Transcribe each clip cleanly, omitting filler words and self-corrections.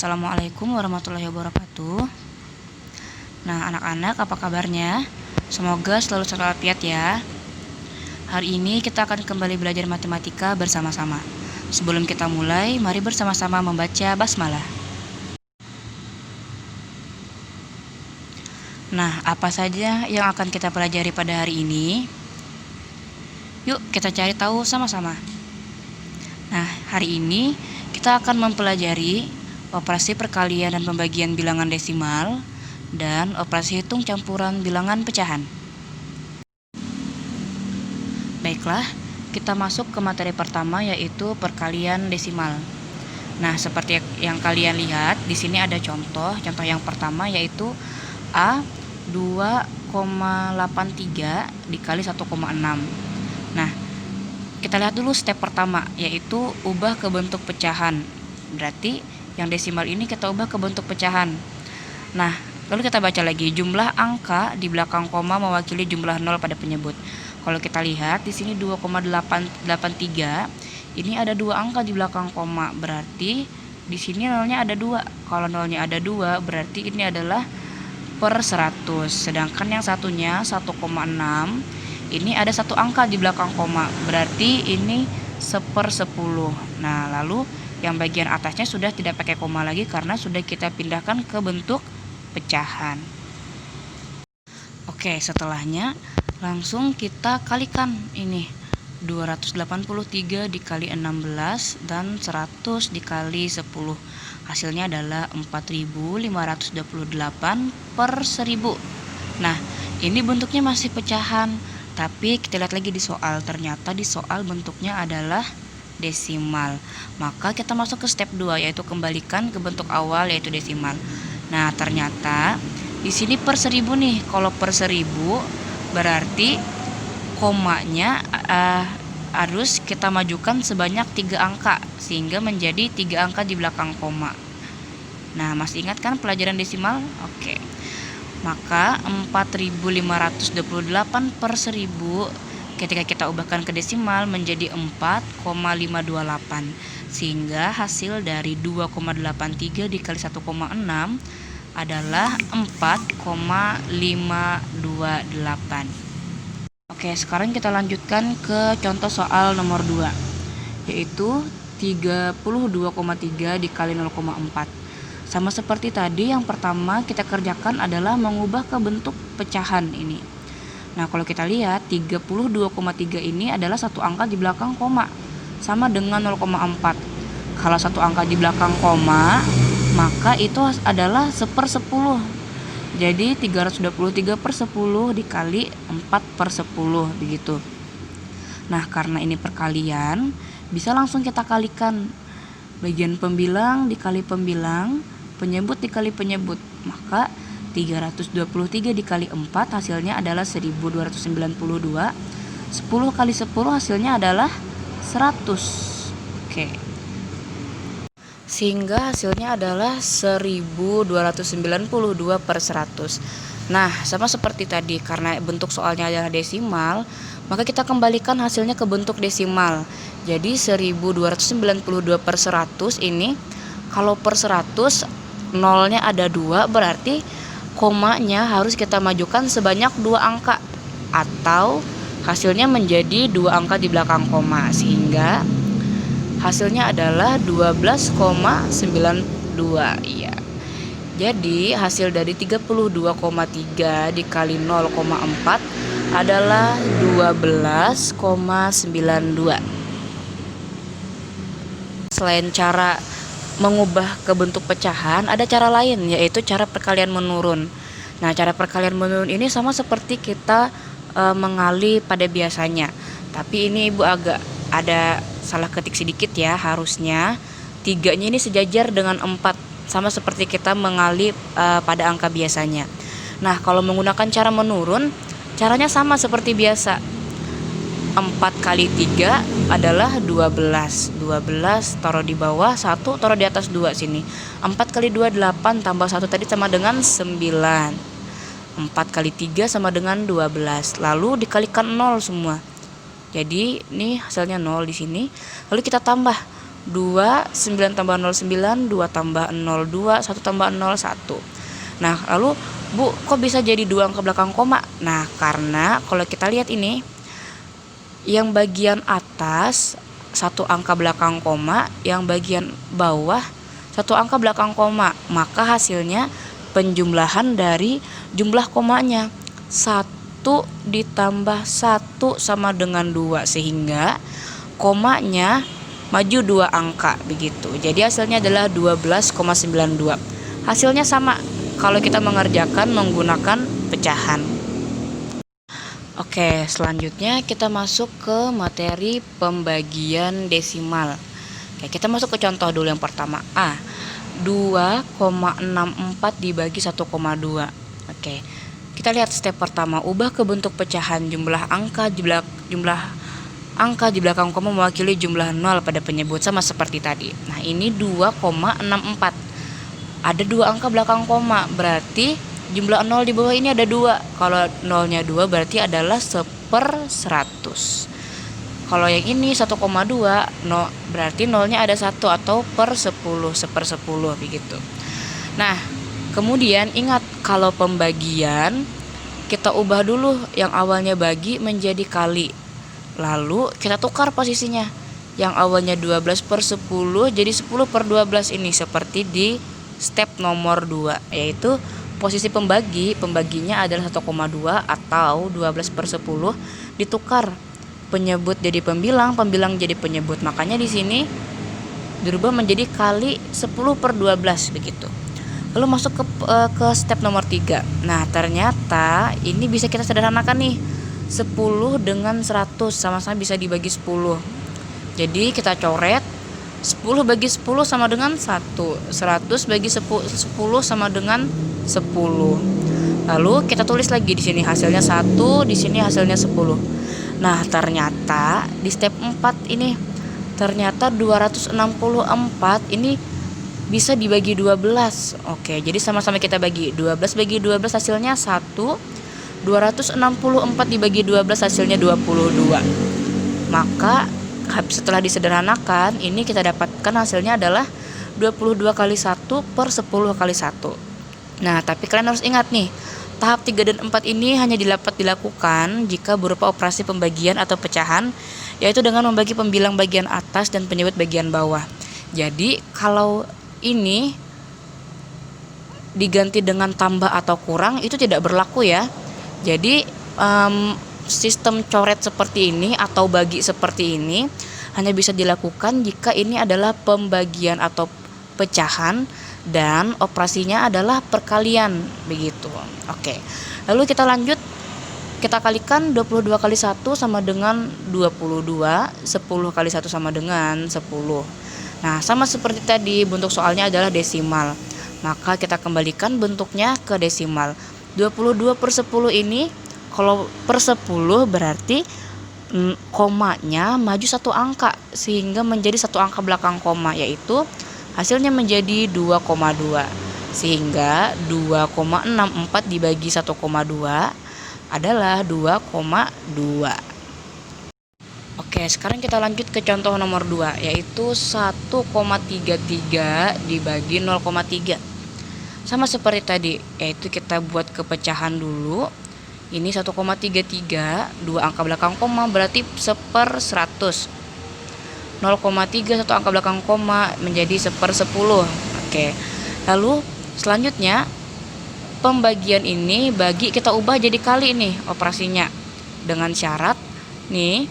Assalamualaikum warahmatullahi wabarakatuh. Nah, anak-anak, apa kabarnya? Semoga selalu sehat walafiat ya. Hari ini kita akan kembali belajar matematika bersama-sama. Sebelum kita mulai, mari bersama-sama membaca basmalah. Nah, apa saja yang akan kita pelajari pada hari ini? Yuk, kita cari tahu sama-sama. Nah, hari ini kita akan mempelajari operasi perkalian dan pembagian bilangan desimal dan operasi hitung campuran bilangan pecahan. Baiklah, kita masuk ke materi pertama, yaitu perkalian desimal. Nah, seperti yang kalian lihat, di sini ada contoh yang pertama, yaitu A 2,83 dikali 1,6. Nah, kita lihat dulu step pertama, yaitu ubah ke bentuk pecahan. Berarti yang desimal ini kita ubah ke bentuk pecahan. Nah, lalu kita baca lagi, jumlah angka di belakang koma mewakili jumlah 0 pada penyebut. Kalau kita lihat di sini 2,883, ini ada dua angka di belakang koma, berarti di sini nolnya ada 2. Kalau nolnya ada 2, berarti ini adalah per 100. Sedangkan yang satunya 1,6, ini ada satu angka di belakang koma, berarti ini 1/10. Nah, lalu yang bagian atasnya sudah tidak pakai koma lagi karena sudah kita pindahkan ke bentuk pecahan. Oke, setelahnya langsung kita kalikan ini. 283 dikali 16 dan 100 dikali 10. Hasilnya adalah 4528 per 1000. Nah, ini bentuknya masih pecahan, tapi kita lihat lagi di soal. Ternyata di soal bentuknya adalah desimal. Maka kita masuk ke step 2, yaitu kembalikan ke bentuk awal, yaitu desimal. Nah, ternyata di sini per 1000 nih. Kalau per 1000 berarti komanya harus kita majukan sebanyak 3 angka, sehingga menjadi 3 angka di belakang koma. Nah, masih ingat kan pelajaran desimal? Oke. Maka 4528 per 1000 ketika kita ubahkan ke desimal menjadi 4,528, sehingga hasil dari 2,83 dikali 1,6 adalah 4,528. Oke, sekarang kita lanjutkan ke contoh soal nomor 2, yaitu 32,3 dikali 0,4. Sama seperti tadi, yang pertama kita kerjakan adalah mengubah ke bentuk pecahan ini. Nah, kalau kita lihat 32,3 ini adalah satu angka di belakang koma, sama dengan 0,4. Kalau satu angka di belakang koma, maka itu adalah 1/10. Jadi 323 per 10 dikali 4 per 10 begitu. Nah, karena ini perkalian, bisa langsung kita kalikan. Bagian pembilang dikali pembilang, penyebut dikali penyebut. Maka 323 dikali 4 hasilnya adalah 1292. 10 kali 10 hasilnya adalah 100. Oke. Sehingga hasilnya adalah 1292 per 100. Nah, sama seperti tadi, karena bentuk soalnya adalah desimal, maka kita kembalikan hasilnya ke bentuk desimal. Jadi 1292 per 100 ini, kalau per 100 nolnya ada 2, berarti komanya harus kita majukan sebanyak 2 angka, atau hasilnya menjadi 2 angka di belakang koma, sehingga hasilnya adalah 12,92. Iya. Jadi hasil dari 32,3 dikali 0,4 adalah 12,92. Selain cara mengubah ke bentuk pecahan, ada cara lain, yaitu cara perkalian menurun. Nah, cara perkalian menurun ini sama seperti kita mengali pada biasanya, tapi ini Ibu agak ada salah ketik sedikit ya. Harusnya 3-nya ini sejajar dengan 4, sama seperti kita mengali pada angka biasanya. Nah, kalau menggunakan cara menurun, caranya sama seperti biasa. 4 kali 3 adalah 12. 12 taruh di bawah, 1 taruh di atas 2 sini. 4 kali 2 8, tambah 1 tadi sama dengan 9. 4 kali 3 sama dengan 12. Lalu dikalikan 0 semua. Jadi ini hasilnya 0 di sini. Lalu kita tambah 2, 9 tambah 0, 9, 2 tambah 0, 2, 1 tambah 0, 1. Nah, lalu Bu, kok bisa jadi 2 angka belakang koma? Nah, karena kalau kita lihat ini, yang bagian atas 1 angka belakang koma, yang bagian bawah 1 angka belakang koma. Maka hasilnya penjumlahan dari jumlah komanya. 1 ditambah 1 sama dengan 2, sehingga komanya maju 2 angka begitu. Jadi hasilnya adalah 12,92. Hasilnya sama kalau kita mengerjakan menggunakan pecahan. Oke, selanjutnya kita masuk ke materi pembagian desimal. Oke, kita masuk ke contoh dulu yang pertama. 2,64 dibagi 1,2. Oke, kita lihat step pertama, ubah ke bentuk pecahan. Jumlah angka di belakang koma mewakili jumlah 0 pada penyebut, sama seperti tadi. Nah, ini 2,64. Ada 2 angka belakang koma, berarti jumlah 0 di bawah ini ada 2. Kalau 0-nya 2 berarti adalah 1/100. Kalau yang ini 1,2, berarti 0-nya ada 1 atau per 10, 1/10 begitu. Nah, kemudian ingat kalau pembagian kita ubah dulu yang awalnya bagi menjadi kali. Lalu kita tukar posisinya. Yang awalnya 12/10 jadi 10/12 ini, seperti di step nomor 2, yaitu posisi pembaginya adalah 1,2 atau 12/10, ditukar penyebut jadi pembilang, pembilang jadi penyebut. Makanya di sini dirubah menjadi kali 10/12 begitu. Lalu masuk ke step nomor 3. Nah, ternyata ini bisa kita sederhanakan nih. 10 dengan 100 sama-sama bisa dibagi 10. Jadi kita coret 10 bagi 10 sama dengan 1. 100 bagi 10 sama dengan 10. Lalu kita tulis lagi di sini hasilnya 1, di sini hasilnya 10. Nah, ternyata di step 4 ini ternyata 264 ini bisa dibagi 12. Oke, jadi sama-sama kita bagi. 12 bagi 12 hasilnya 1. 264 dibagi 12 hasilnya 22. Maka setelah disederhanakan, ini kita dapatkan hasilnya adalah 22 kali 1 per 10 kali 1. Nah, tapi kalian harus ingat nih, tahap 3 dan 4 ini hanya dapat dilakukan jika berupa operasi pembagian atau pecahan, yaitu dengan membagi pembilang bagian atas dan penyebut bagian bawah. Jadi, kalau ini diganti dengan tambah atau kurang, itu tidak berlaku ya. Jadi, sistem coret seperti ini atau bagi seperti ini hanya bisa dilakukan jika ini adalah pembagian atau pecahan dan operasinya adalah perkalian begitu. Oke. Lalu kita lanjut, kita kalikan 22 kali 1 sama dengan 22, 10 kali 1 sama dengan 10. Nah, sama seperti tadi, bentuk soalnya adalah desimal. Maka kita kembalikan bentuknya ke desimal. 22/10 ini kalau per 10 berarti komanya maju 1 angka sehingga menjadi 1 angka belakang koma, yaitu hasilnya menjadi 2,2. Sehingga 2,64 dibagi 1,2 adalah 2,2. Oke, sekarang kita lanjut ke contoh nomor 2, yaitu 1,33 dibagi 0,3. Sama seperti tadi, yaitu kita buat kepecahan dulu. Ini 1,33, 2 angka belakang koma berarti 1/100. 0,3 1 angka belakang koma menjadi 1/10. Oke. Lalu selanjutnya pembagian ini bagi kita ubah jadi kali nih operasinya. Dengan syarat nih,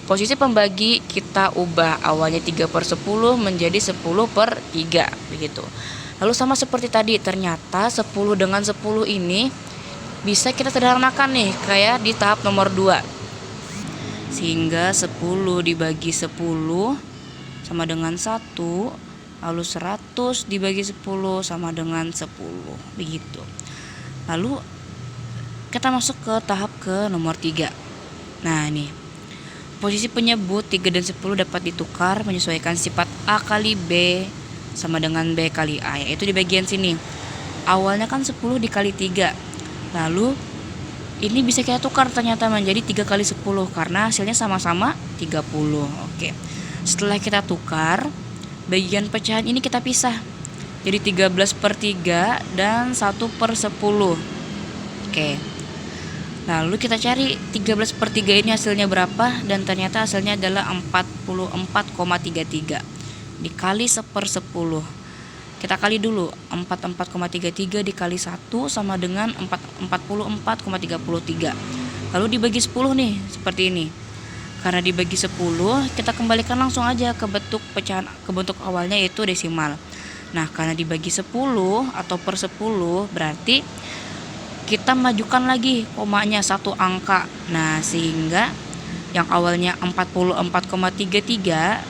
posisi pembagi kita ubah awalnya 3/10 menjadi 10/3 begitu. Lalu sama seperti tadi, ternyata 10 dengan 10 ini bisa kita sederhanakan nih kayak di tahap nomor 2. Sehingga 10 dibagi 10 sama dengan 1, lalu 100 dibagi 10 sama dengan 10 begitu. Lalu kita masuk ke tahap ke nomor 3. Nah, ini posisi penyebut 3 dan 10 dapat ditukar menyesuaikan sifat A kali B sama dengan B kali A, yaitu di bagian sini. Awalnya kan 10 dikali 3. Lalu ini bisa kita tukar ternyata menjadi 3 kali 10 karena hasilnya sama-sama 30. Oke. Setelah kita tukar, bagian pecahan ini kita pisah. Jadi 13/3 dan 1/10. Oke. Lalu kita cari 13/3 ini hasilnya berapa, dan ternyata hasilnya adalah 44,33 dikali 1/10. Kita kali dulu, 44,33 dikali 1 sama dengan 44,33. Lalu dibagi 10 nih, seperti ini. Karena dibagi 10, kita kembalikan langsung aja ke bentuk pecahan, ke bentuk awalnya yaitu desimal. Nah, karena dibagi 10 atau per 10, berarti kita majukan lagi komanya satu angka. Nah, sehingga yang awalnya 44,33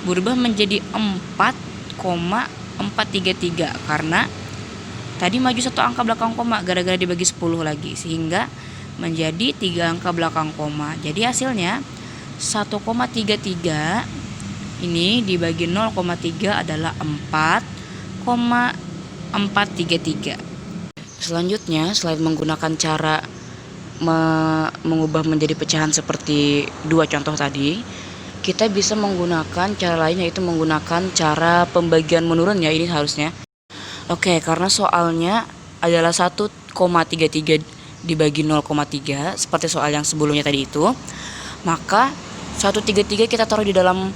berubah menjadi 4,433 karena tadi maju satu angka belakang koma gara-gara dibagi 10 lagi, sehingga menjadi 3 angka belakang koma. Jadi hasilnya 1,33 ini dibagi 0,3 adalah 4,433. Selanjutnya, selain menggunakan cara mengubah menjadi pecahan seperti dua contoh tadi, kita bisa menggunakan cara lain, yaitu menggunakan cara pembagian menurun ya, ini harusnya. Oke, karena soalnya adalah 1,33 dibagi 0,3 seperti soal yang sebelumnya tadi itu, maka 1,33 kita taruh di dalam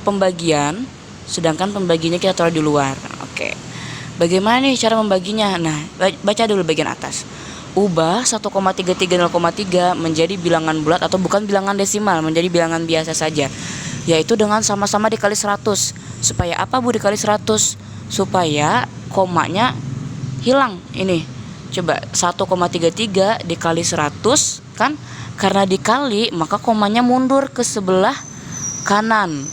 pembagian, sedangkan pembagiannya kita taruh di luar. Oke. Bagaimana nih cara membaginya? Nah, baca dulu bagian atas. Ubah 1,33 0,3 menjadi bilangan bulat atau bukan bilangan desimal, menjadi bilangan biasa saja, yaitu dengan sama-sama dikali 100. Supaya apa, Bu, dikali 100? Supaya komanya hilang. Ini coba 1,33 dikali 100 kan, karena dikali maka komanya mundur ke sebelah kanan,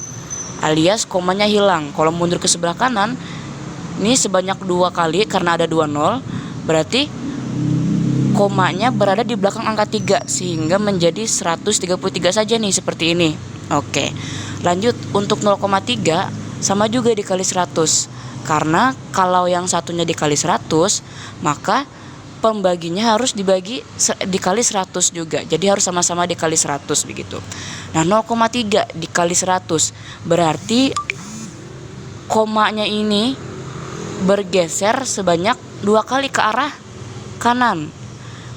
alias komanya hilang. Kalau mundur ke sebelah kanan ini sebanyak 2 kali karena ada 2 nol, berarti komanya berada di belakang angka 3 sehingga menjadi 133 saja nih, seperti ini. Oke. Lanjut, untuk 0,3 sama juga dikali 100. Karena kalau yang satunya dikali 100, maka pembaginya harus dikali 100 juga. Jadi harus sama-sama dikali 100 begitu. Nah, 0,3 dikali 100 berarti komanya ini bergeser sebanyak 2 kali ke arah kanan.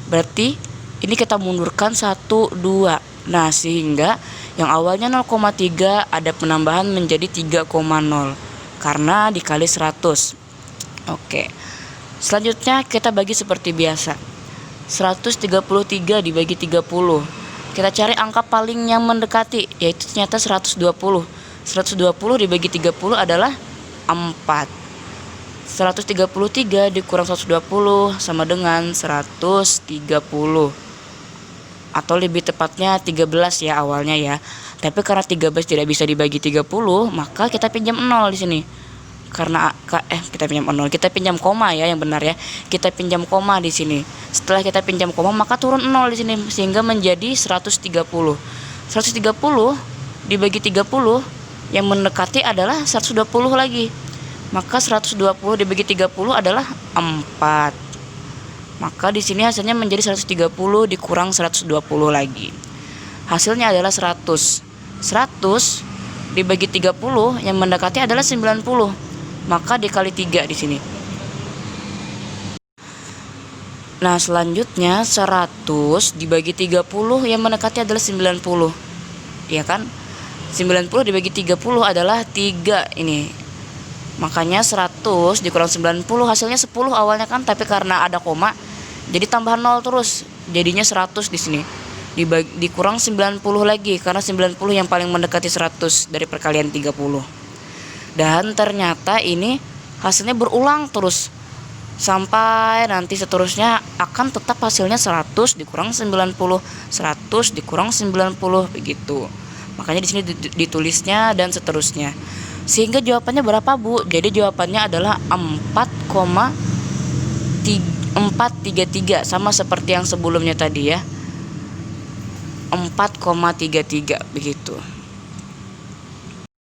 Berarti ini kita mundurkan 1, 2. Nah, sehingga yang awalnya 0,3 ada penambahan menjadi 3,0 karena dikali 100. Oke. Selanjutnya kita bagi seperti biasa. 133 dibagi 30. Kita cari angka paling yang mendekati, yaitu ternyata 120. 120 dibagi 30 adalah 4. 133 dikurang 120 sama dengan 130. Atau lebih tepatnya 13 ya awalnya ya. Tapi karena 13 tidak bisa dibagi 30, maka kita pinjam 0 di sini. Karena kita pinjam 0, kita pinjam koma ya, yang benar ya. Kita pinjam koma di sini. Setelah kita pinjam koma, maka turun 0 di sini sehingga menjadi 130. 130 dibagi 30 yang mendekati adalah 120 lagi. Maka 120 dibagi 30 adalah 4. Maka di sini hasilnya menjadi 130 dikurang 120 lagi. Hasilnya adalah 100. 100 dibagi 30 yang mendekati adalah 90. Maka dikali 3 di sini. Nah, selanjutnya 100 dibagi 30 yang mendekati adalah 90. Iya kan? 90 dibagi 30 adalah 3 ini. Makanya 100 dikurang 90 hasilnya 10 awalnya kan, tapi karena ada koma jadi tambah 0 terus. Jadinya 100 di sini. Dikurang 90 lagi karena 90 yang paling mendekati 100 dari perkalian 30. Dan ternyata ini hasilnya berulang terus sampai nanti seterusnya akan tetap hasilnya 100 dikurang 90, 100 dikurang 90 begitu. Makanya di sini ditulisnya dan seterusnya. Sehingga jawabannya berapa, Bu? Jadi jawabannya adalah 4,433 sama seperti yang sebelumnya tadi ya. 4,33 begitu.